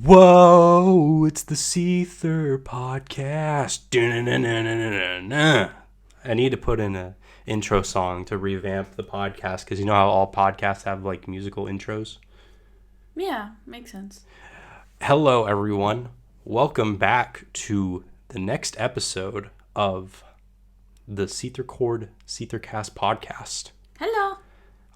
Whoa, it's the SeetherCast. I need to put in an intro song to revamp the podcast because you know how all podcasts have like musical intros? Yeah, makes sense. Hello, everyone. Welcome back to the next episode of the SeetherCord SeetherCast podcast. Hello.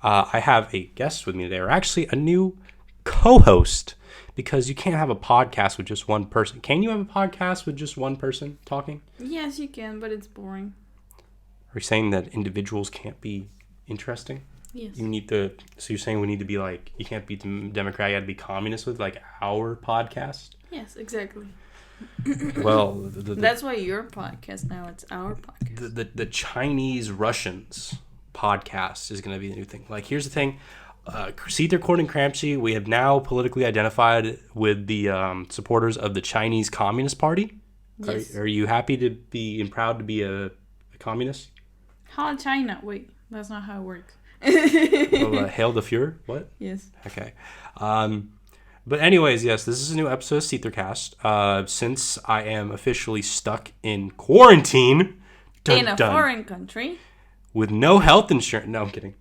I have a guest with me today, or actually a new co-host, because you can't have a podcast with just one person. Can you have a podcast with just one person talking? Yes, you can, but it's boring. Are you saying that individuals can't be interesting? Yes. So you're saying we need to be like, you can't be Democrat, you got to be communist with like our podcast? Yes, exactly. Well, that's why your podcast now, it's our podcast. The Chinese Russians podcast is going to be the new thing. Like, here's the thing. SeetherCord and KhramChee, we have now politically identified with the supporters of the Chinese Communist Party. Yes. Are you happy to be and proud to be a communist? How China? Wait, that's not how it works. Hail the Fuhrer? What? Yes. Okay. But anyways, yes, this is a new episode of SeetherCast. Since I am officially stuck in quarantine. In a foreign country. With no health insurance. No, I'm kidding.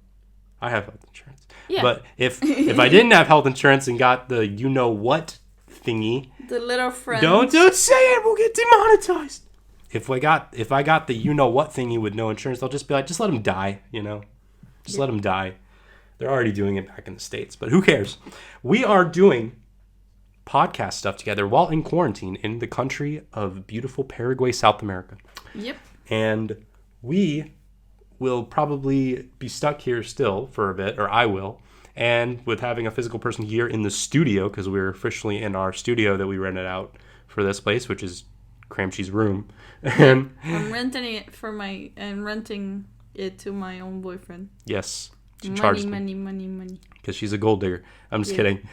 I have health insurance. Yeah. But if I didn't have health insurance and got the you-know-what thingy. The little friend. Don't say it. We'll get demonetized. If I got the you-know-what thingy with no insurance, they'll just be like, just let them die, you know? Just let them die. They're already doing it back in the States, but who cares? We are doing podcast stuff together while in quarantine in the country of beautiful Paraguay, South America. Yep. And we will probably be stuck here still for a bit, or I will. And with having a physical person here in the studio, because we're officially in our studio that we rented out for this place, which is KhramChee's room. And I'm renting it to my own boyfriend. Yes. She charges money. Because she's a gold digger. I'm just kidding.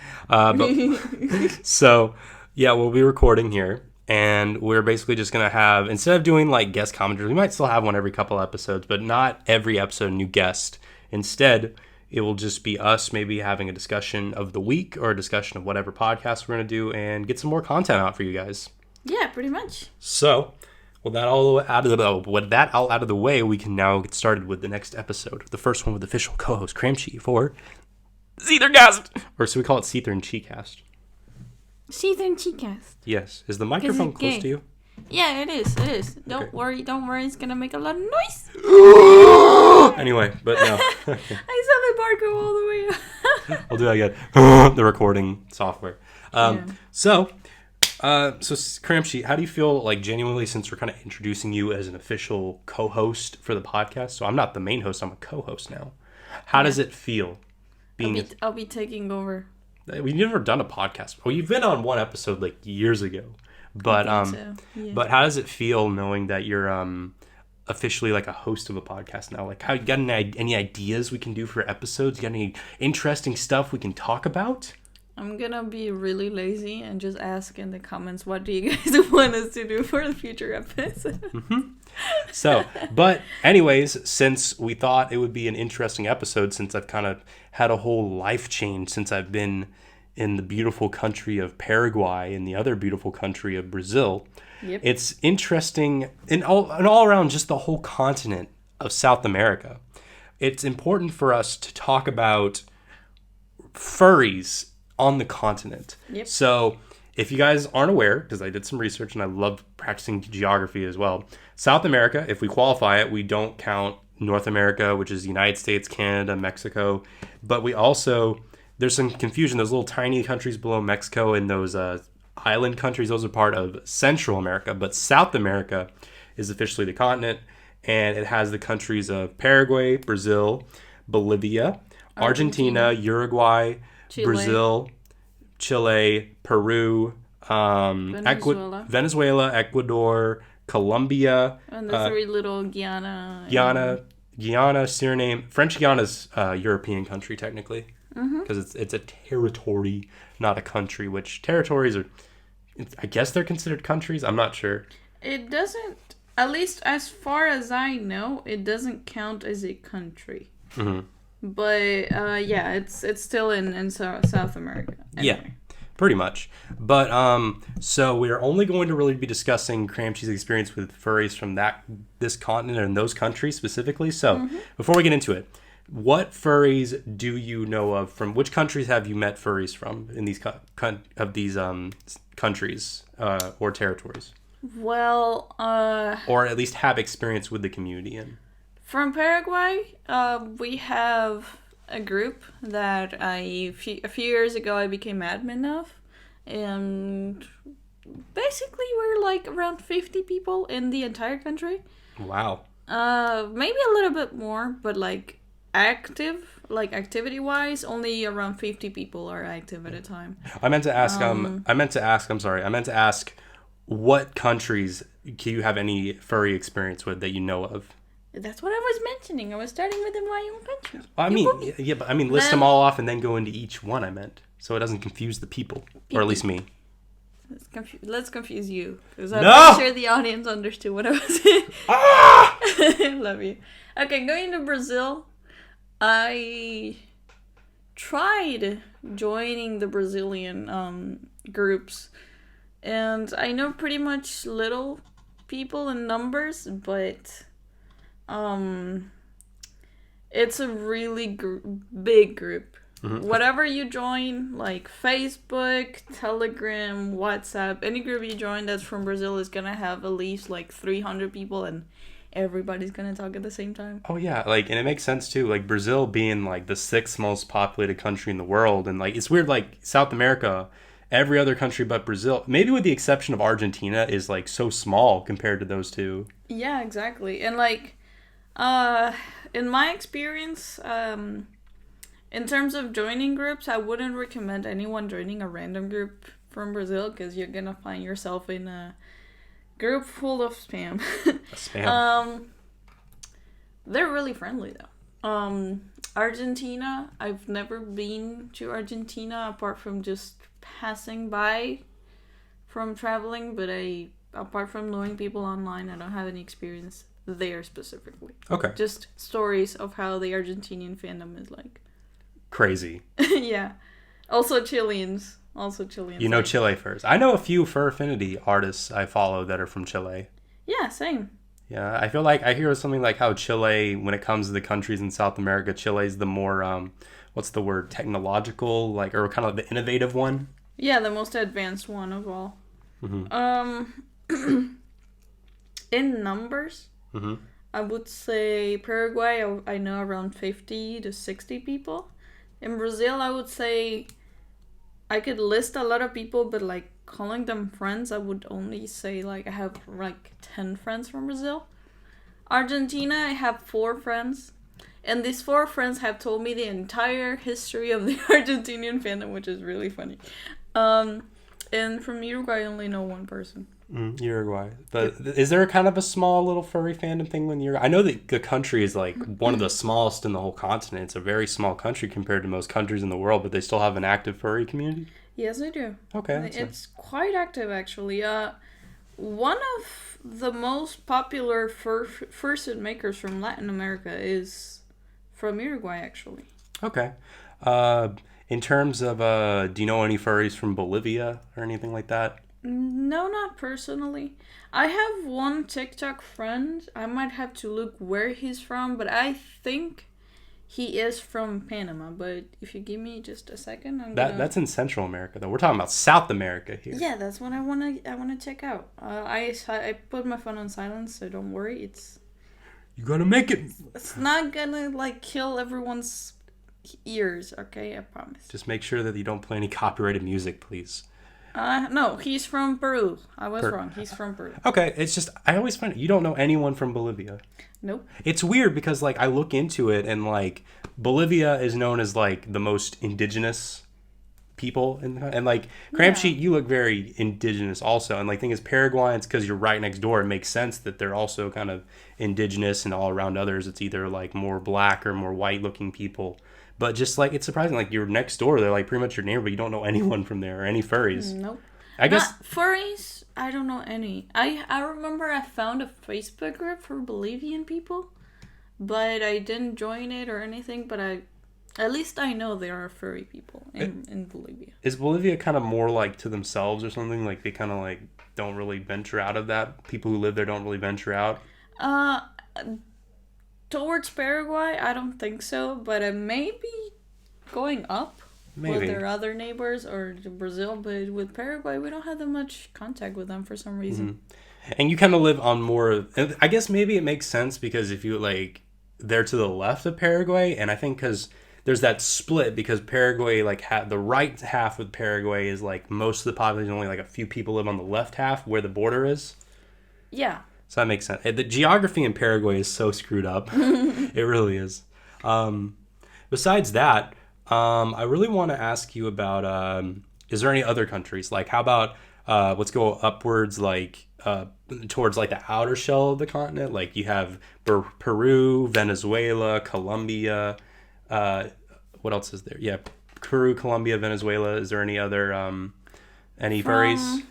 So, yeah, we'll be recording here. And we're basically just going to have, instead of doing like guest commenters, we might still have one every couple episodes, but not every episode a new guest. Instead, it will just be us maybe having a discussion of the week or a discussion of whatever podcast we're going to do and get some more content out for you guys. Yeah, pretty much. So, with that all out of the way, we can now get started with the next episode. The first one with official co-host KhramChee for SeetherCast. Or so we call it Seether and Cheecast. SeetherCast. Yes. Is the microphone close to you? Yeah, it is. Don't worry. It's going to make a lot of noise. Anyway, but no. I saw the bar go all the way up. We'll do that again. The recording software. So KhramChee, how do you feel, like, genuinely, since we're kind of introducing you as an official co-host for the podcast? So I'm not the main host, I'm a co-host now. How does it feel being... I'll be taking over. We've never done a podcast. Well, you've been on one episode like years ago, but Yeah. But how does it feel knowing that you're officially like a host of a podcast now? Like, how you got any ideas we can do for episodes? You got any interesting stuff we can talk about? I'm gonna be really lazy and just ask in the comments, what do you guys want us to do for the future episode? Mm-hmm. So, but anyways, since we thought it would be an interesting episode, since I've kind of had a whole life change since I've been in the beautiful country of Paraguay and the other beautiful country of Brazil, yep. It's interesting and all around just the whole continent of South America. It's important for us to talk about furries on the continent. Yep. So if you guys aren't aware, because I did some research and I love practicing geography as well, South America, if we qualify it, we don't count North America, which is the United States, Canada, Mexico. But we also, there's some confusion. Those little tiny countries below Mexico and those island countries, those are part of Central America. But South America is officially the continent, and it has the countries of Paraguay, Brazil, Bolivia, Argentina, Uruguay, Chile. Brazil, Chile, Peru, Venezuela, Ecuador, Colombia, and the three little Guyana, Suriname. French Guyana's a European country technically, because it's a territory, not a country. Which territories are? I guess they're considered countries. I'm not sure. It doesn't, at least as far as I know, it doesn't count as a country. Mm-hmm. But yeah, it's still in South America. Anyway. Yeah. Pretty much. But so we're only going to really be discussing KhramChee's experience with furries from this continent and those countries specifically. So before we get into it, what furries do you know of from which countries have you met furries from in these countries or territories? Well, or at least have experience with the community in? from Paraguay, we have a group that a few years ago I became admin of, and basically we're like around 50 people in the entire country. Wow. Maybe a little bit more, but like activity wise, only around 50 people are active at a time. I meant to ask what countries do you have any furry experience with that you know of? That's what I was mentioning. I was starting with my own country. But list them all off and then go into each one, I meant. So it doesn't confuse the people. Or at least me. Let's confuse you. Because I'm not sure the audience understood what I was saying. I love you. Okay, going to Brazil. I tried joining the Brazilian groups. And I know pretty much little people in numbers, but... it's a really big group. Mm-hmm. Whatever you join, like Facebook, Telegram, WhatsApp, any group you join that's from Brazil is gonna have at least like 300 people, and everybody's gonna talk at the same time. Oh yeah, like, and it makes sense too. Like Brazil being like the 6th most populated country in the world, and like it's weird. Like South America, every other country but Brazil, maybe with the exception of Argentina, is like so small compared to those two. Yeah, exactly, and like. In my experience, in terms of joining groups, I wouldn't recommend anyone joining a random group from Brazil because you're gonna find yourself in a group full of spam. Spam. They're really friendly though. Argentina, I've never been to Argentina apart from just passing by from traveling, but apart from knowing people online, I don't have any experience there specifically. Okay. Just stories of how the Argentinian fandom is like. Crazy. Yeah. Also Chileans. You know Chile first. I know a few fur affinity artists I follow that are from Chile. Yeah, same. Yeah, I feel like I hear something like how Chile, when it comes to the countries in South America, Chile's the more, what's the word, technological, like, or kind of the innovative one? Yeah, the most advanced one of all. Mm-hmm. In numbers, mm-hmm. I would say Paraguay, I know around 50 to 60 people. In Brazil, I would say I could list a lot of people, but like calling them friends, I would only say like I have like 10 friends from Brazil. Argentina, I have 4 friends. And these 4 friends have told me the entire history of the Argentinian fandom, which is really funny. And from Uruguay, I only know 1 person. Uruguay. But is there kind of a small little furry fandom thing when you're... I know that the country is like one of the smallest in the whole continent. It's a very small country compared to most countries in the world, but they still have an active furry community? Yes, I do. Okay. It's quite active, actually. One of the most popular fursuit makers from Latin America is from Uruguay, actually. Okay. In terms of, do you know any furries from Bolivia or anything like that? No, not personally. I have one TikTok friend. I might have to look where he's from, but I think he is from Panama. But if you give me just a second, That's in Central America, though. We're talking about South America here. Yeah, that's what I wanna check out. I put my phone on silence, so don't worry. You're gonna make it. It's not gonna like kill everyone's ears, okay? I promise. Just make sure that you don't play any copyrighted music, please. No, he's from Peru. I was wrong. He's from Peru. Okay, it's just, I always find you don't know anyone from Bolivia. Nope. It's weird because, like, I look into it and, like, Bolivia is known as, like, the most indigenous people. And like, KhramChee, you look very indigenous also. And, like, thing is, Paraguayans, because you're right next door, it makes sense that they're also kind of indigenous, and all around others, it's either, like, more black or more white-looking people. But just, like, it's surprising. Like, you're next door. They're, like, pretty much your neighbor, but you don't know anyone from there or any furries. Nope. I guess... furries, I don't know any. I remember I found a Facebook group for Bolivian people, but I didn't join it or anything, but I At least I know there are furry people in Bolivia. Is Bolivia kind of more like to themselves or something? Like they kind of like don't really venture out of that? People who live there don't really venture out? Uh, Towards Paraguay, I don't think so, but it may be going up with Maybe. their other neighbors or to Brazil. But with Paraguay, we don't have that much contact with them for some reason. And you kind of live on more. I guess maybe it makes sense because if you like, they're to the left of Paraguay, and I think because there's that split because Paraguay like the right half of Paraguay is like most of the population, only like a few people live on the left half where the border is. Yeah. So that makes sense. The geography in Paraguay is so screwed up. It really is. Besides that, I really want to ask you about, is there any other countries? Like, how about, let's go upwards, like, towards, like, the outer shell of the continent? Like, you have Peru, Venezuela, Colombia. What else is there? Yeah, Peru, Colombia, Venezuela. Is there any other, any furries?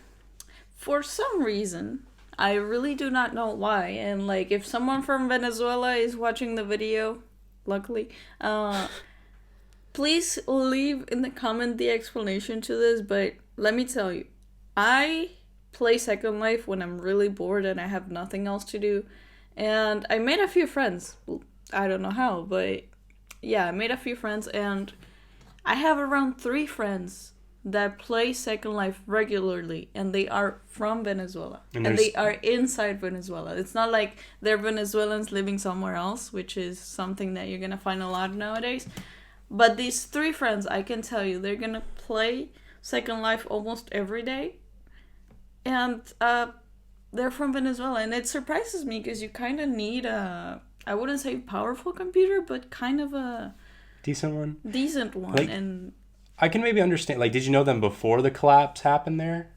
For some reason, I really do not know why. And, like, if someone from Venezuela is watching the video, luckily, please leave in the comment the explanation to this, but let me tell you, I play Second Life when I'm really bored and I have nothing else to do, and I made a few friends. I don't know how, but yeah, I made a few friends, and I have around 3 friends that play Second Life regularly, and they are from Venezuela, and they are inside Venezuela. It's not like they're Venezuelans living somewhere else, which is something that you're gonna find a lot nowadays. But these 3 friends, I can tell you, they're gonna play Second Life almost every day. And they're from Venezuela. And it surprises me because you kind of need I wouldn't say powerful computer, but kind of a... Decent one? Decent one. Like, and I can maybe understand. Like, did you know them before the collapse happened there?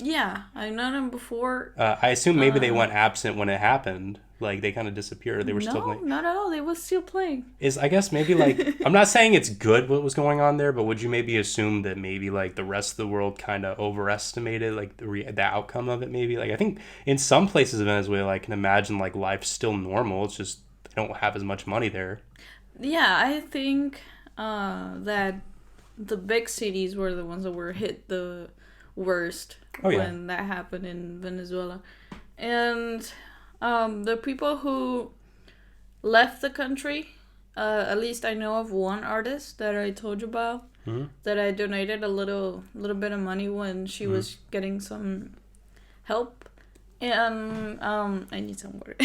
Yeah, I know them before. I assume maybe they went absent when it happened. Like, they kind of disappeared. They were still playing. No, not at all. They were still playing. I guess maybe, like, I'm not saying it's good what was going on there, but would you maybe assume that maybe, like, the rest of the world kind of overestimated, like, the outcome of it, maybe? Like, I think in some places in Venezuela, I can imagine, like, life's still normal. It's just they don't have as much money there. Yeah, I think that the big cities were the ones that were hit the worst when that happened in Venezuela. And the people who left the country, at least I know of one artist that I told you about, that I donated a little bit of money when she was getting some help. And I need some water.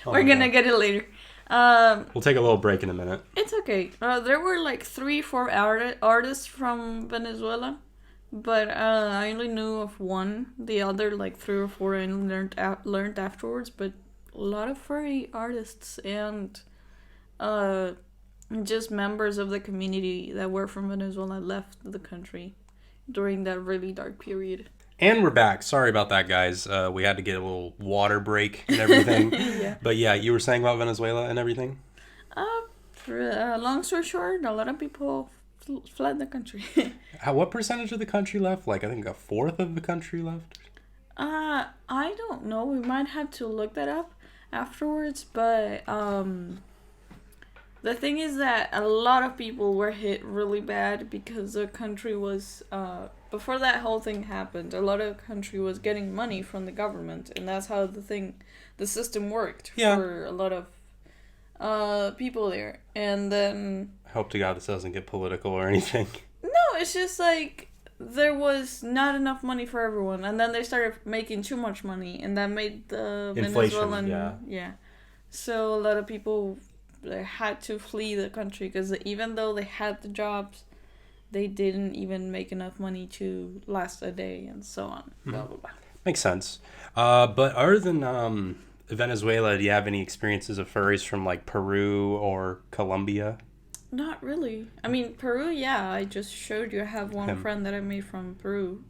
We're gonna get it later. We'll take a little break in a minute. It's okay. There were like 3-4 artists from Venezuela, but I only knew of one. The other like 3 or 4 I learned afterwards. But a lot of furry artists and just members of the community that were from Venezuela left the country during that really dark period. And we're back. Sorry about that, guys. We had to get a little water break and everything. Yeah. But yeah, you were saying about Venezuela and everything? Long story short, a lot of people fled the country. What percentage of the country left? Like, I think 1/4 of the country left? I don't know. We might have to look that up afterwards. But the thing is that a lot of people were hit really bad because the country was... before that whole thing happened, a lot of the country was getting money from the government, and that's how the system worked for a lot of people there. And then I hope to God this doesn't get political or anything. No, it's just like there was not enough money for everyone, and then they started making too much money, and that made the inflation, Venezuelan so a lot of people had to flee the country because even though they had the jobs, they didn't even make enough money to last a day, and so on. Blah, blah, blah. Makes sense. But other than Venezuela, do you have any experiences of furries from like Peru or Colombia? Not really. I mean, Peru, yeah. I just showed you. I have one friend that I made from Peru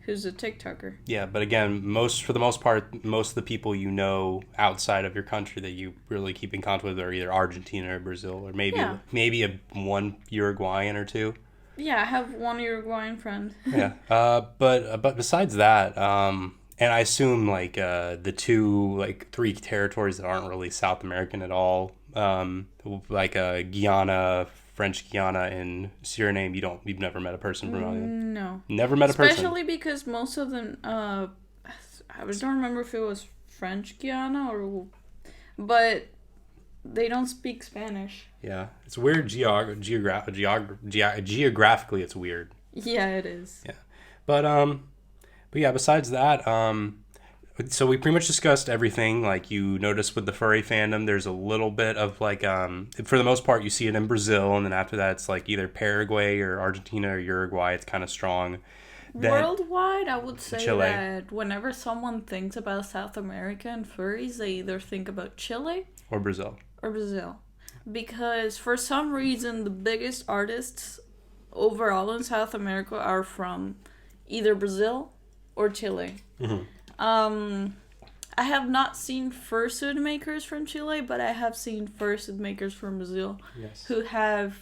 who's a TikToker. Yeah, but again, for the most part, most of the people you know outside of your country that you really keep in contact with are either Argentina or Brazil, or maybe one Uruguayan or 2. Yeah, I have one Uruguayan friend. Yeah. But besides that, and I assume like the 3 territories that aren't really South American at all, like Guyana, French Guiana and Suriname, you've never met a person from Australia. No. Never met a person. Especially because most of them, I don't remember if it was French Guiana but they don't speak Spanish. Yeah, it's weird geographically. It's weird. Yeah, it is. Yeah, but yeah. Besides that, so we pretty much discussed everything. Like you notice with the furry fandom, there's a little bit of like, for the most part, you see it in Brazil, and then after that, it's like either Paraguay or Argentina or Uruguay. It's kind of strong. Then, worldwide, I would say Chile. that whenever someone thinks about South America and furries, they either think about Chile or Brazil. Because for some reason, the biggest artists overall in South America are from either Brazil or Chile. Mm-hmm. I have not seen fursuit makers from Chile, but I have seen fursuit makers from Brazil who have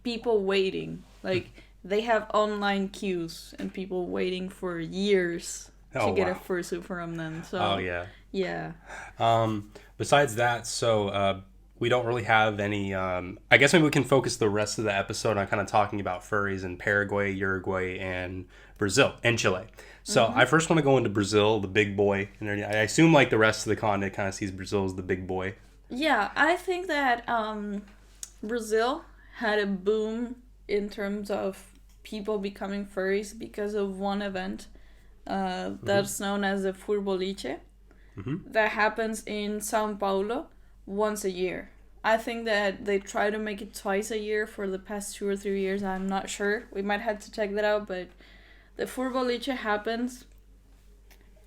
people waiting. Like, they have online queues and people waiting for years to get a fursuit from them. So, yeah. Besides that, so we don't really have any... I guess maybe we can focus the rest of the episode on kind of talking about furries in Paraguay, Uruguay, and Brazil, and Chile. So I first want to go into Brazil, the big boy. And I assume like the rest of the continent kind of sees Brazil as the big boy. Yeah, I think that Brazil had a boom in terms of people becoming furries because of one event that's known as the Furboliche that happens in Sao Paulo once a year. I think that they try to make it twice a year for the past 2 or 3 years. I'm not sure. We might have to check that out, but the Furboliche happens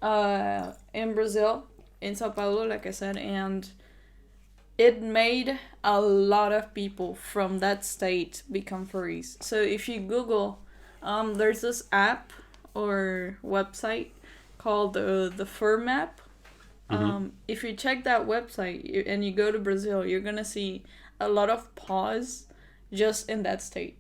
in Brazil, in Sao Paulo, like I said, and it made a lot of people from that state become furries. So if you Google, there's this app or website called the Fur Map. If you check that website and you go to Brazil, you're going to see a lot of paws just in that state.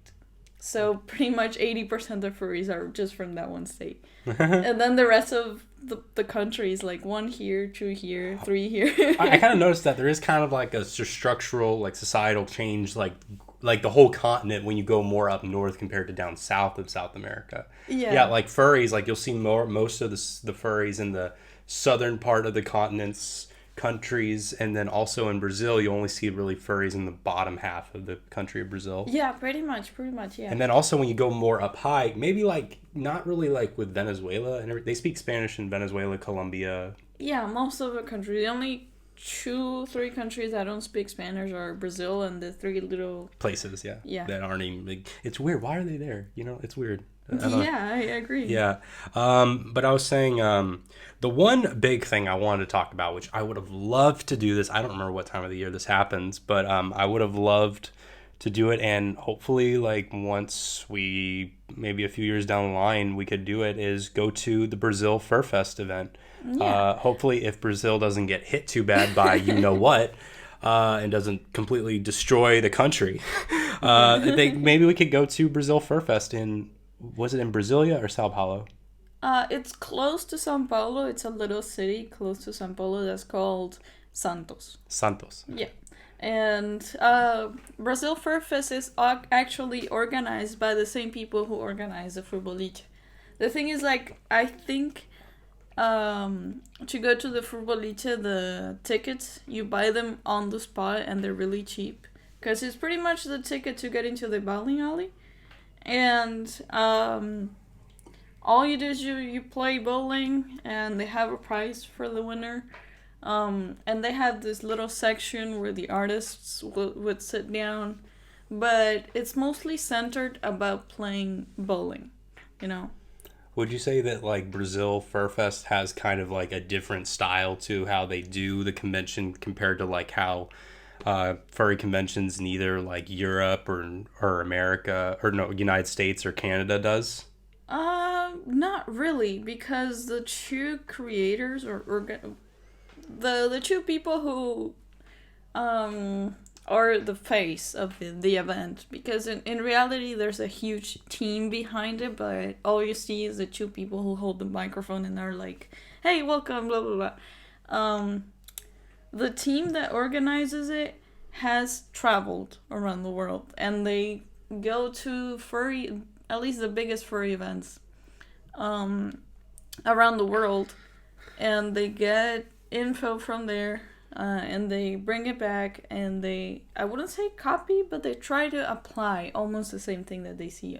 So pretty much 80% of furries are just from that one state. And then the rest of the country is like 1 here, 2 here, 3 here. I kind of noticed that there is kind of like a structural, like societal change, like the whole continent when you go more up north compared to down south of South America. Yeah, like furries, like you'll see most of the furries in the southern part of the continent's countries, and then also in Brazil you only see really furries in the bottom half of the country of Brazil. Yeah, pretty much, yeah. And then also when you go more up high, maybe like not really like with Venezuela, and they speak Spanish in Venezuela, Colombia. Yeah, most of the country. The only 2-3 countries that don't speak Spanish are Brazil and the 3 little places, that aren't even like, it's weird. Why are they there? You know, it's weird. I agree. Yeah. But I was saying, the one big thing I wanted to talk about, which I would have loved to do this, I don't remember what time of the year this happens, but I would have loved to do it, and hopefully, like, once we, maybe a few years down the line, we could do it, is go to the Brazil Fur Fest event. Yeah. Hopefully, if Brazil doesn't get hit too bad by you-know-what, and doesn't completely destroy the country, maybe we could go to Brazil Fur Fest was it in Brasilia or Sao Paulo? It's close to Sao Paulo. It's a little city close to Sao Paulo that's called Santos. Yeah. And Brazil Fur Fest is actually organized by the same people who organize the Furboliche. The thing is, like, I think to go to the Furboliche, the tickets, you buy them on the spot and they're really cheap. Because it's pretty much the ticket to get into the bowling alley. And all you do is you play bowling, and they have a prize for the winner. And they have this little section where the artists would sit down, but it's mostly centered about playing bowling, you know. Would you say that like Brazil Fur Fest has kind of like a different style to how they do the convention compared to like how furry conventions in either like Europe or America, or no, United States or Canada does? Not really, because the 2 creators or the 2 people who are the face of the event, because in reality there's a huge team behind it, but all you see is the 2 people who hold the microphone and are like, hey, welcome, blah blah blah. The team that organizes it has traveled around the world, and they go to furry, at least the biggest furry events around the world, and they get info from there, and they bring it back, and they, I wouldn't say copy, but they try to apply almost the same thing that they see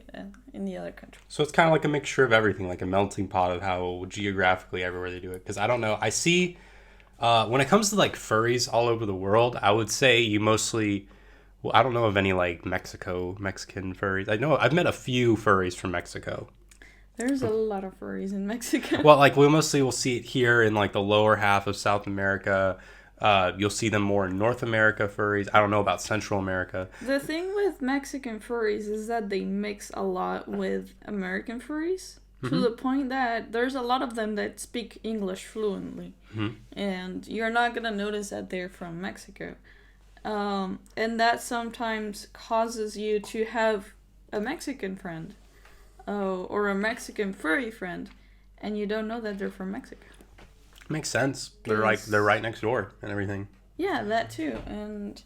in the other country. So it's kind of like a mixture of everything, like a melting pot of how geographically everywhere they do it. Because I don't know, I see, when it comes to like furries all over the world, I would say you mostly, well, I don't know of any like Mexican furries. I know I've met a few furries from Mexico. There's a lot of furries in Mexico. Well, like we mostly will see it here in like the lower half of South America. You'll see them more in North America furries. I don't know about Central America. The thing with Mexican furries is that they mix a lot with American furries, to the point that there's a lot of them that speak English fluently. And you're not going to notice that they're from Mexico. And that sometimes causes you to have a Mexican friend. Or a Mexican furry friend, and you don't know that they're from Mexico. Makes sense. They're right next door and everything. Yeah, that too. And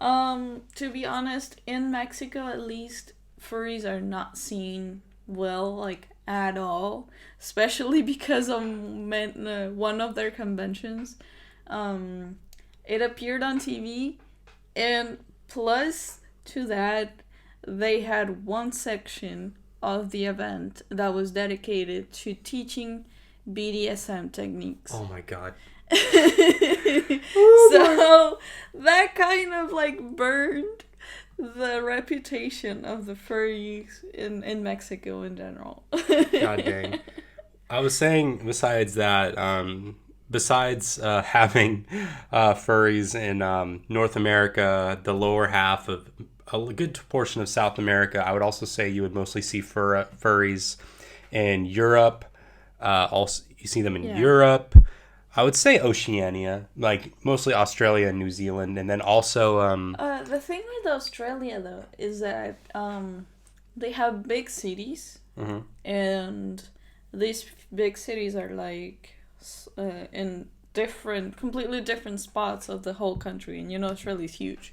to be honest, in Mexico at least, furries are not seen well, like at all. Especially because of one of their conventions, it appeared on TV, and plus to that, they had one section of the event that was dedicated to teaching BDSM techniques. Oh my god. So that kind of like burned the reputation of the furries in Mexico in general. God dang. I was saying, besides that, besides having furries in North America, the lower half of a good portion of South America, I would also say you would mostly see furries in Europe. Also, you see them in Europe. I would say Oceania, like mostly Australia and New Zealand, and then also. The thing with Australia though is that they have big cities, and these big cities are like in completely different spots of the whole country, and Australia's huge,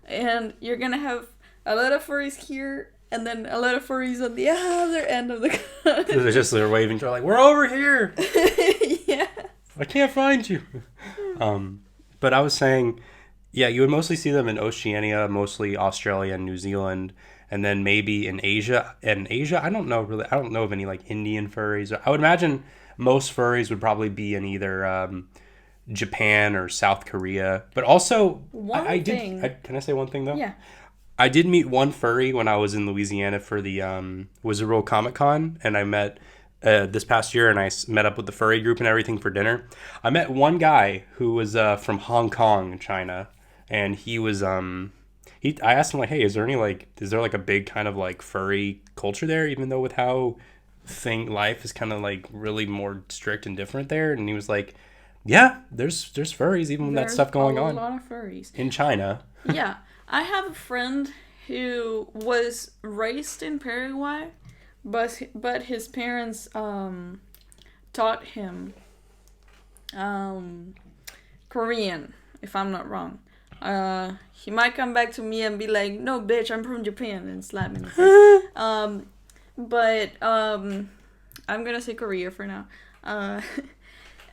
and you're gonna have a lot of furries here, and then a lot of furries on the other end of the country. They're waving, they're like, "We're over here." Yeah. I can't find you. But I was saying, yeah, you would mostly see them in Oceania, mostly Australia and New Zealand, and then maybe in Asia. And Asia, I don't know of any like Indian furries. I would imagine most furries would probably be in either Japan or South Korea. But also, can I say one thing though? Yeah. I did meet one furry when I was in Louisiana for the Wizard World Comic Con, and I met this past year, and I met up with the furry group and everything for dinner. I met one guy who was from Hong Kong, China, and he was I asked him like, "Hey, is there like a big kind of like furry culture there, even though with how life is kind of like really more strict and different there?" And he was like, "Yeah, there's furries even with that stuff going on. A lot of furries in China." Yeah, I have a friend who was raised in Paraguay, but his parents taught him Korean, if I'm not wrong. He might come back to me and be like, "No, bitch, I'm from Japan," and slap me in the face. But I'm gonna say Korea for now.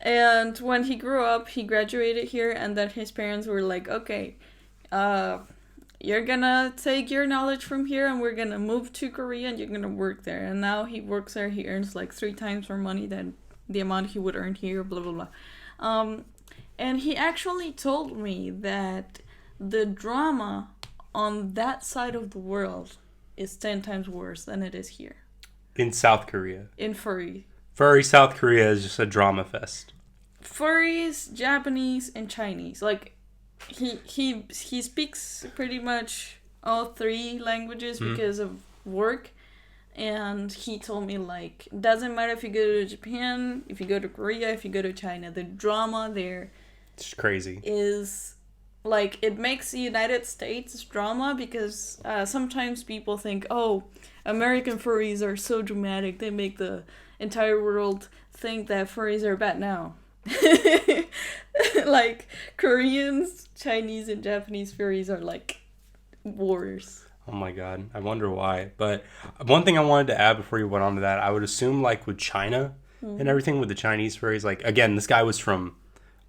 And when he grew up, he graduated here, and then his parents were like, "Okay, you're gonna take your knowledge from here, and we're gonna move to Korea, and you're gonna work there." And now he works there. He earns like 3 times more money than the amount he would earn here. Blah blah blah. And he actually told me that the drama on that side of the world is 10 times worse than it is here. In South Korea. In furry. Furry South Korea is just a drama fest. Furries, Japanese, and Chinese. Like, he speaks pretty much all 3 languages because of work. And he told me, like, doesn't matter if you go to Japan, if you go to Korea, if you go to China, the drama there... It's crazy. Is, like, it makes the United States drama because sometimes people think, oh, American furries are so dramatic, they make the entire world think that furries are bad now. Like Koreans, Chinese, and Japanese furries are like wars. Oh my god, I wonder why. But one thing I wanted to add before you went on to that, I would assume like with China and everything with the Chinese furries, like again, this guy was from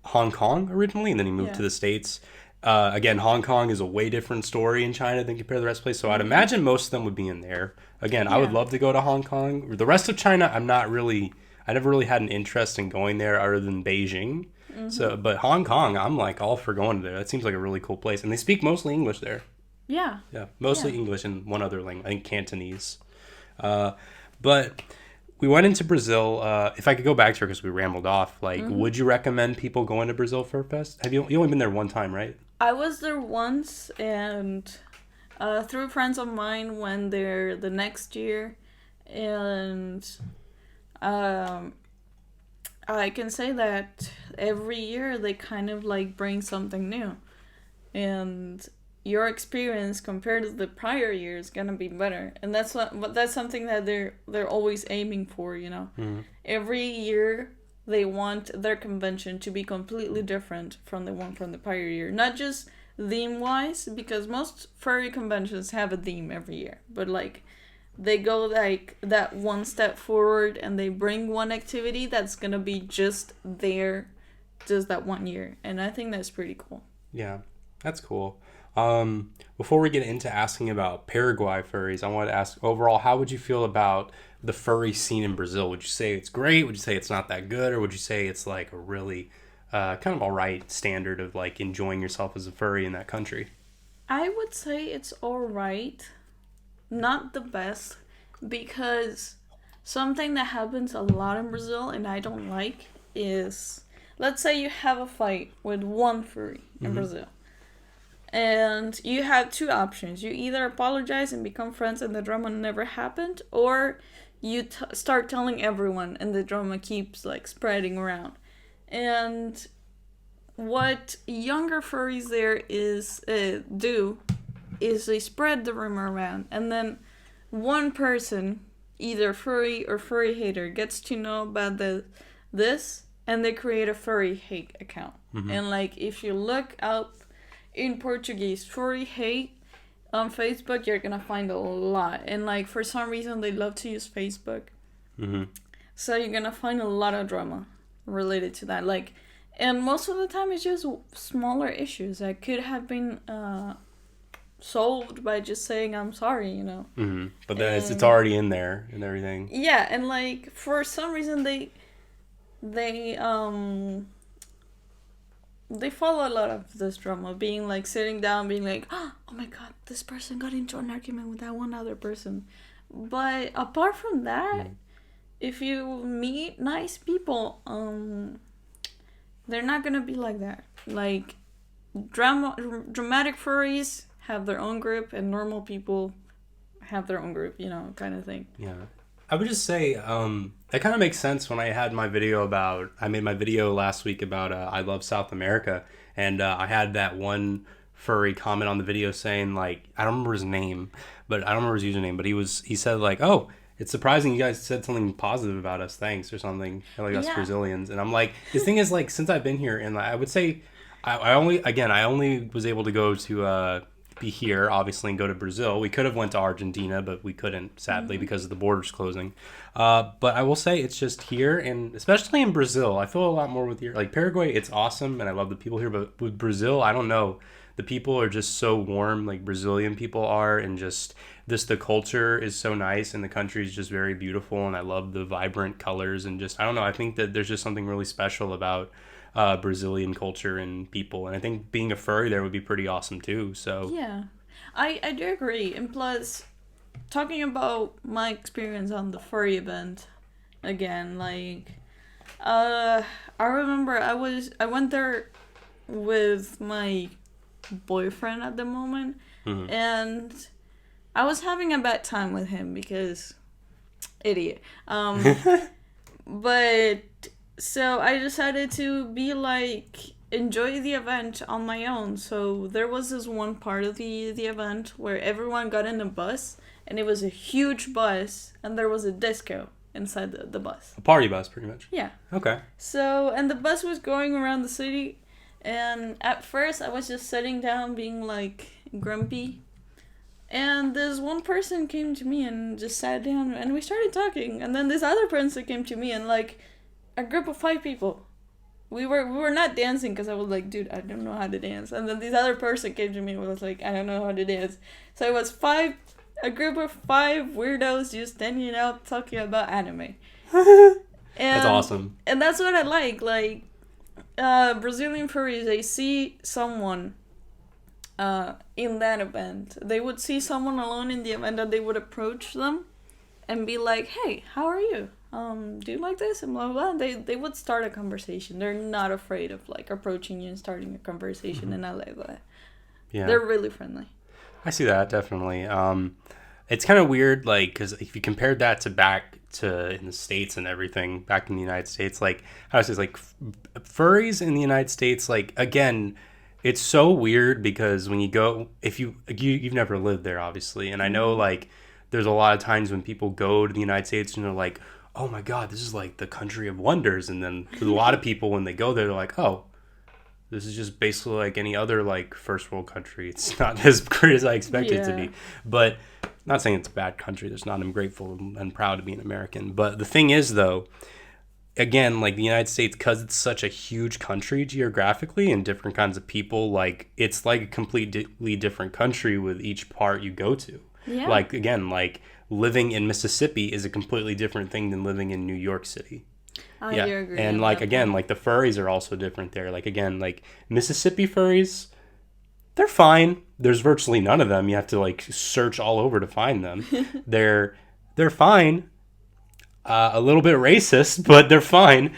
Hong Kong originally, and then he moved to the States. Again, Hong Kong is a way different story in China than compared to the rest of the place. So I'd imagine most of them would be in there. Again, I would love to go to Hong Kong. The rest of China, I never really had an interest in going there other than Beijing. So, but Hong Kong, I'm like all for going there. That seems like a really cool place, and they speak mostly English there. Yeah. Yeah, mostly English and one other language, I think Cantonese. But we went into Brazil. If I could go back to her because we rambled off, like, would you recommend people going to Brazil Fur Fest? You only been there one time, right? I was there once, and through friends of mine went there the next year, and I can say that every year they kind of like bring something new, and your experience compared to the prior year is gonna be better, and that's something that they're always aiming for. Every year they want their convention to be completely different from the one from the prior year, not just theme wise, because most furry conventions have a theme every year, but like they go like that one step forward and they bring one activity that's gonna be just there just that one year, and I think that's pretty cool. Yeah, that's cool. Before we get into asking about Paraguay furries, I wanted to ask overall, how would you feel about the furry scene in Brazil? Would you say it's great? Would you say it's not that good? Or would you say it's like a really kind of all right standard of like enjoying yourself as a furry in that country? I would say it's all right. Not the best, because something that happens a lot in Brazil and I don't like is, let's say you have a fight with one furry in Brazil. And you have two options. You either apologize and become friends and the drama never happened, or you start telling everyone and the drama keeps like spreading around. And what younger furries there do is they spread the rumor around, and then one person, either furry or furry hater, gets to know about this, and they create a furry hate account. And like if you look up in Portuguese, furry hate on Facebook, you're gonna find a lot. And like for some reason they love to use Facebook. So you're gonna find a lot of drama related to that. Like, and most of the time it's just smaller issues that could have been solved by just saying I'm sorry, But then it's already in there and everything. Yeah, and like for some reason they follow a lot of this drama, being like sitting down, being like, oh my god, this person got into an argument with that one other person. But apart from that, if you meet nice people, they're not gonna be like that. Like dramatic furries have their own group, and normal people have their own group, kind of thing. Yeah. I would just say that kind of makes sense when I made my video last week about I love South America, and I had that one furry comment on the video saying, like, I don't remember his name, but I don't remember his username, but he said like, oh, it's surprising you guys said something positive about us, thanks, or something, like us Brazilians. And I'm like, the thing is, like, since I've been here, and I would say I only was able to go to be here, obviously, and go to Brazil. We could have went to Argentina, but we couldn't, sadly, because of the borders closing. But I will say it's just here, and especially in Brazil, I feel a lot more with like Paraguay. It's awesome, and I love the people here. But with Brazil, I don't know. The people are just so warm, like Brazilian people are, and just the culture is so nice, and the country is just very beautiful, and I love the vibrant colors, and just, I don't know, I think that there's just something really special about Brazilian culture and people, and I think being a furry there would be pretty awesome too. So yeah, I do agree. And plus, talking about my experience on the furry event again, like I remember I went there with my boyfriend at the moment, and I was having a bad time with him because idiot. But so I decided to be like, enjoy the event on my own. So there was this one part of the event where everyone got in a bus, and it was a huge bus, and there was a disco inside the bus. A party bus, pretty much. Yeah. Okay. So, and the bus was going around the city, And at first, I was just sitting down being like grumpy. And this one person came to me and just sat down and we started talking. And then this other person came to me and like a group of 5 people. We were not dancing because I was like, dude, I don't know how to dance. And then this other person came to me and was like, I don't know how to dance. So it was a group of 5 weirdos just hanging out talking about anime. That's awesome. And that's what I like. Like, Brazilian furries, they see someone in that event. They would see someone alone in the event and they would approach them and be like, hey, how are you? Do you like this? And blah, blah, blah. They would start a conversation. They're not afraid of like approaching you and starting a conversation, and I like that. Yeah. They're really friendly. I see that, definitely. It's kind of weird, like, because if you compared that to back to in the States and everything, back in the United States, like, how to say, like, furries in the United States, like, again, it's so weird because when you go, if you've never lived there, obviously, and I know, like, there's a lot of times when people go to the United States and they're like, oh my God, this is like the country of wonders. And then a lot of people, when they go there, they're like, oh, this is just basically like any other like first world country. It's not as great as I expected it to be. But I'm not saying it's a bad country. There's not. I'm grateful and proud to be an American. But the thing is, though, again, like the United States, because it's such a huge country geographically and different kinds of people, like it's like a completely different country with each part you go to. Yeah. Like, again, like living in Mississippi is a completely different thing than living in New York City. I agree. And like, again, like the furries are also different there. Like, again, like Mississippi furries, they're fine. There's virtually none of them. You have to like search all over to find them. They're fine. A little bit racist, but they're fine.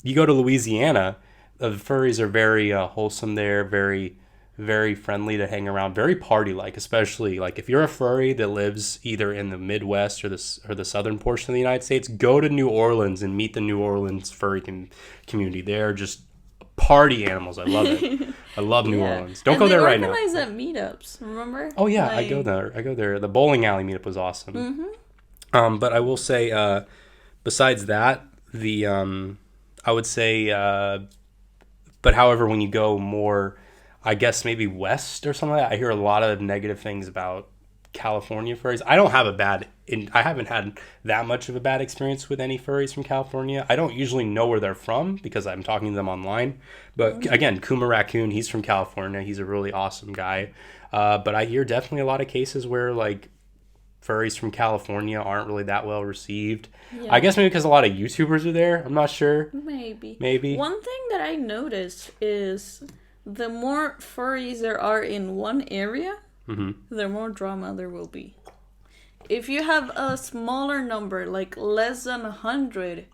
You go to Louisiana, the furries are very wholesome there, very, very friendly to hang around, very party-like, especially like if you're a furry that lives either in the Midwest or the southern portion of the United States, go to New Orleans and meet the New Orleans furry community. They're just party animals. I love it. I love New Orleans. Don't go there right now. They organize at meetups, remember? Oh yeah, like, I go there. The bowling alley meetup was awesome. Mm-hmm. But I will say, besides that, I would say, but however, when you go more, I guess maybe west or something like that, I hear a lot of negative things about California furries. I haven't had that much of a bad experience with any furries from California. I don't usually know where they're from because I'm talking to them online. But again, Kuma Raccoon, he's from California. He's a really awesome guy. But I hear definitely a lot of cases where like furries from California aren't really that well received. Yeah. I guess maybe because a lot of YouTubers are there. I'm not sure. Maybe. One thing that I noticed is the more furries there are in one area, the more drama there will be. If you have a smaller number, like less than 100,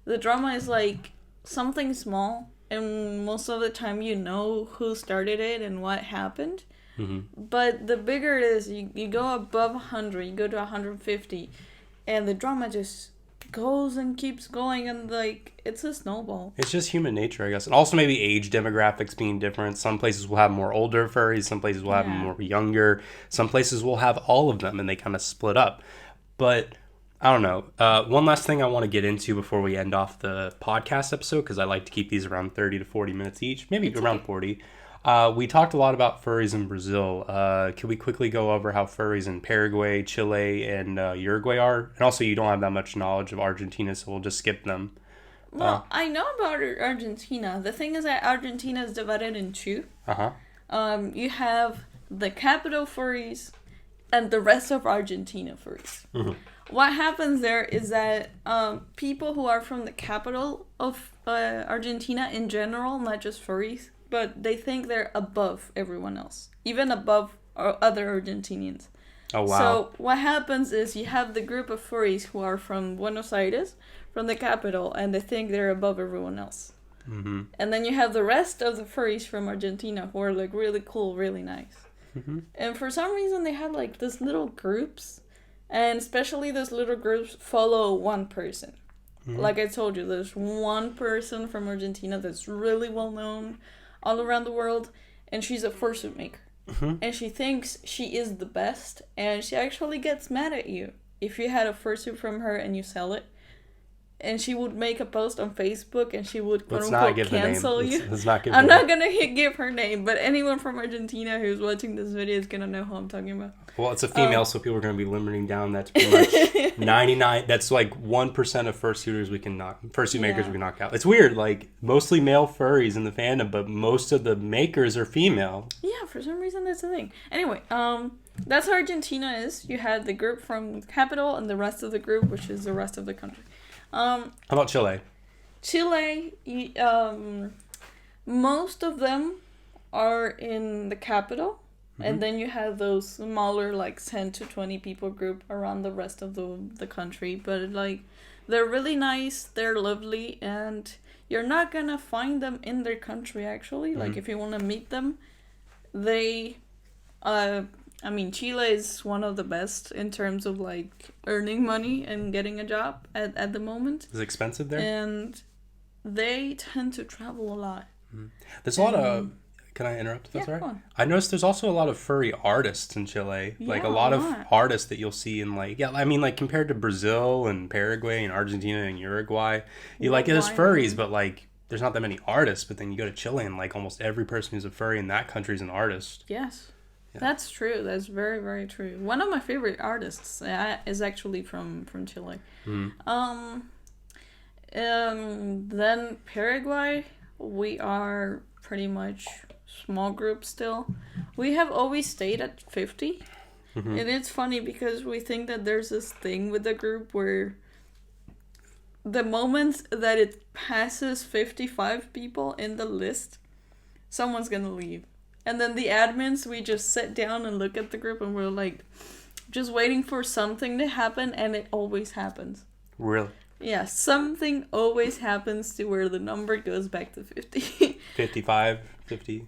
the drama is like something small, and most of the time you know who started it and what happened. But the bigger it is, you go above 100, you go to 150, and the drama just goes and keeps going, and like it's a snowball. It's just human nature, I guess. And also maybe age demographics being different. Some places will have more older furries, some places will have more younger, some places will have all of them, and they kind of split up. But I don't know. One last thing I want to get into before we end off the podcast episode, because I like to keep these around 30 to 40 minutes each, maybe around 40. We talked a lot about furries in Brazil. Can we quickly go over how furries in Paraguay, Chile, and Uruguay are? And also, you don't have that much knowledge of Argentina, so we'll just skip them. Well, I know about Argentina. The thing is that Argentina is divided in two. You have the capital furries and the rest of Argentina furries. What happens there is that people who are from the capital of Argentina in general, not just furries, but they think they're above everyone else, even above other Argentinians. Oh, wow. So what happens is you have the group of furries who are from Buenos Aires, from the capital, and they think they're above everyone else. And then you have the rest of the furries from Argentina who are like really cool, really nice. And for some reason they have like these little groups, and especially those little groups follow one person. Like I told you, there's one person from Argentina that's really well known all around the world, and she's a fursuit maker. And she thinks she is the best, and she actually gets mad at you if you had a fursuit from her and you sell it. and she would make a post on Facebook, and she would Let's not give cancel the name. you. Let's not give I'm the not gonna give her name, but anyone from Argentina who's watching this video is gonna know who I'm talking about. Well, it's a female, so people are going to be limiting down. That's pretty much 99. That's like 1% of fursuit makers we can knock out. It's weird, like mostly male furries in the fandom, but most of the makers are female. Yeah, for some reason that's the thing. Anyway, that's how Argentina is. You had the group from the capital and the rest of the group, which is the rest of the country. How about Chile? Chile, most of them are in the capital. And then you have those smaller, like 10 to 20 people group around the rest of the country. But like, they're really nice, they're lovely, and you're not gonna find them in their country actually. Like if you want to meet them, they, Chile is one of the best in terms of like earning money and getting a job at the moment. Is it expensive there? And they tend to travel a lot. There's a lot of... Can I interrupt? If that's all right? I noticed there's also a lot of furry artists in Chile. Yeah, like a lot of artists that you'll see in like, compared to Brazil and Paraguay and Argentina and Uruguay, there's furries, but like there's not that many artists. But then you go to Chile and like almost every person who's a furry in that country is an artist. Yes. Yeah. That's true. That's very, very true. One of my favorite artists is actually from Chile. Then Paraguay, we are pretty much small group still. We have always stayed at 50. And it's funny because we think that there's this thing with the group where the moment that it passes 55 people in the list, someone's gonna leave. And then the admins, we just sit down and look at the group and we're like just waiting for something to happen, and it always happens. Really? Yeah, something always happens to where the number goes back to 50. 55, 50.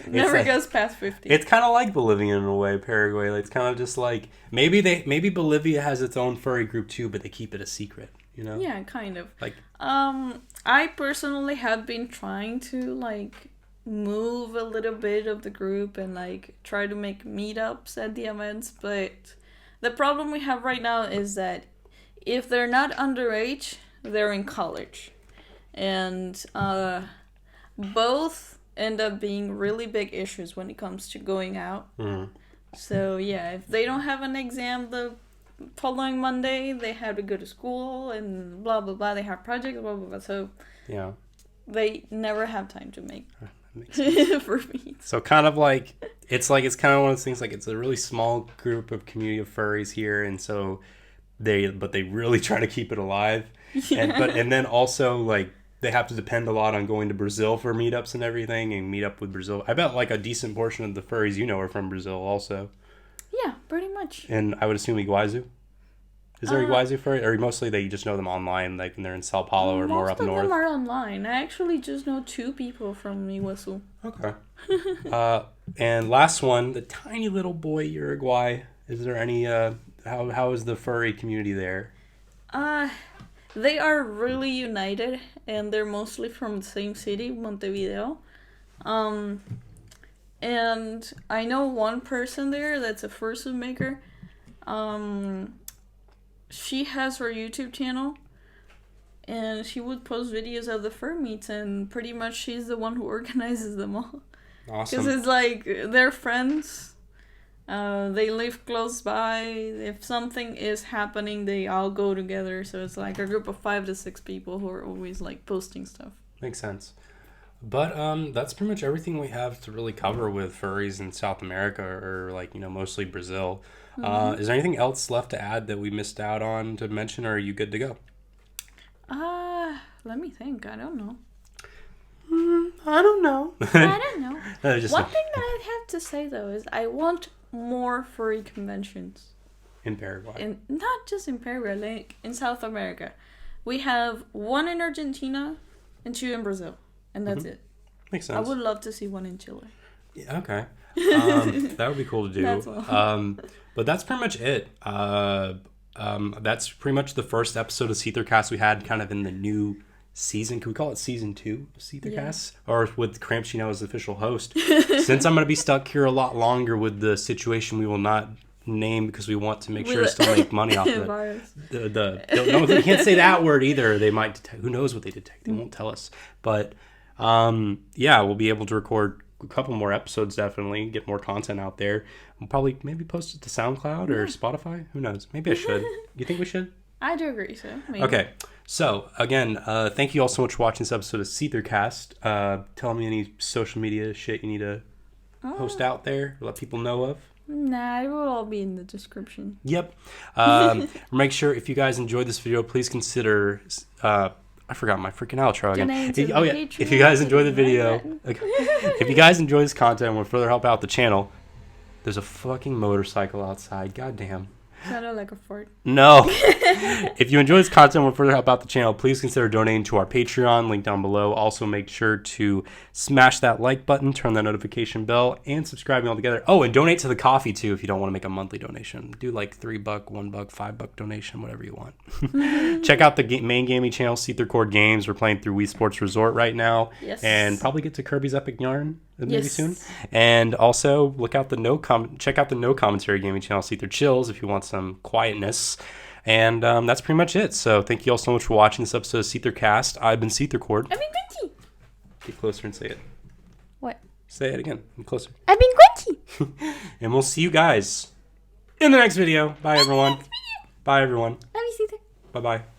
Never goes past 50. It's kind of like Bolivia in a way, Paraguay. It's kind of just like, maybe Bolivia has its own furry group too, but they keep it a secret, you know? Yeah, kind of. Like, I personally have been trying to like move a little bit of the group and like try to make meetups at the events, but the problem we have right now is that if they're not underage, they're in college. And both end up being really big issues when it comes to going out. So yeah, if they don't have an exam the following Monday, they have to go to school and blah, blah, blah. They have projects, blah, blah, blah. So yeah, they never have time to make for me. So kind of like, it's kind of one of those things, like it's a really small group of community of furries here. And so they really try to keep it alive. Yeah. And then also like they have to depend a lot on going to Brazil for meetups and everything, and meet up with Brazil. I bet like a decent portion of the furries are from Brazil also. Yeah, pretty much. And I would assume Iguazu. Is there Iguazu furry, or mostly they just know them online, like when they're in Sao Paulo or more up north? Most of them are online. I actually just know 2 people from Iguazu. Okay. And last one, the tiny little boy Uruguay. Is there any how is the furry community there? They are really united, and they're mostly from the same city, Montevideo. And I know one person there that's a fursuit maker. She has her YouTube channel, and she would post videos of the fur meets, and pretty much she's the one who organizes them all. Awesome. Because it's like they're friends. They live close by. If something is happening, they all go together. So it's like a group of 5 to 6 people who are always like posting stuff. Makes sense. But that's pretty much everything we have to really cover with furries in South America, or like, mostly Brazil. Is there anything else left to add that we missed out on to mention, or are you good to go? Let me think. I don't know. I don't know. I don't know. One thing that I have to say though is I want more furry conventions in Paraguay, and not just in Paraguay, like in South America. We have 1 in Argentina and 2 in Brazil, and that's it. Makes sense. I would love to see 1 in Chile. Yeah, okay. That would be cool to do. That's all. But that's pretty much it. That's pretty much the first episode of SeetherCast we had kind of in the new season. Can we call it season 2 of SeetherCast? Yeah. Or with KhramChee now as the official host. Since I'm going to be stuck here a lot longer with the situation, we will not name because we want to make sure to still make money off of it. Virus. No, we can't say that word either. They might detect. Who knows what they detect? They won't tell us. But yeah, we'll be able to record a couple more episodes. Definitely get more content out there. We'll probably maybe post it to SoundCloud or Spotify. Who knows? Maybe I should. You think we should? I do agree, so maybe. Okay. So, again, thank you all so much for watching this episode of SeetherCast. Tell me any social media shit you need to post out there, let people know of. Nah, it will all be in the description. Yep. Make sure, if you guys enjoyed this video, please consider... I forgot my freaking outro again. If you guys enjoy the video... Okay. If you guys enjoy this content and want to further help out the channel, there's a fucking motorcycle outside. Goddamn. Sounded like a fart. No. If you enjoy this content and want to further help out the channel, please consider donating to our Patreon, link down below. Also, make sure to smash that like button, turn that notification bell, and subscribing all together. Oh, and donate to the coffee, too, if you don't want to make a monthly donation. Do like $3, $1, $5 donation, whatever you want. Check out the main gaming channel, SeetherCord Games. We're playing through Wii Sports Resort right now. Yes. And probably get to Kirby's Epic Yarn maybe soon. And also, check out the no commentary gaming channel, Seether Chills, if you want some quietness. And that's pretty much it. So thank you all so much for watching this episode of SeetherCast. I've been SeetherCord. I've been Quincy. Get closer and say it. What? Say it again. Get closer. I've been Quincy. And we'll see you guys in the next video. Bye, everyone. Bye, everyone. Love you, Seether. Bye-bye.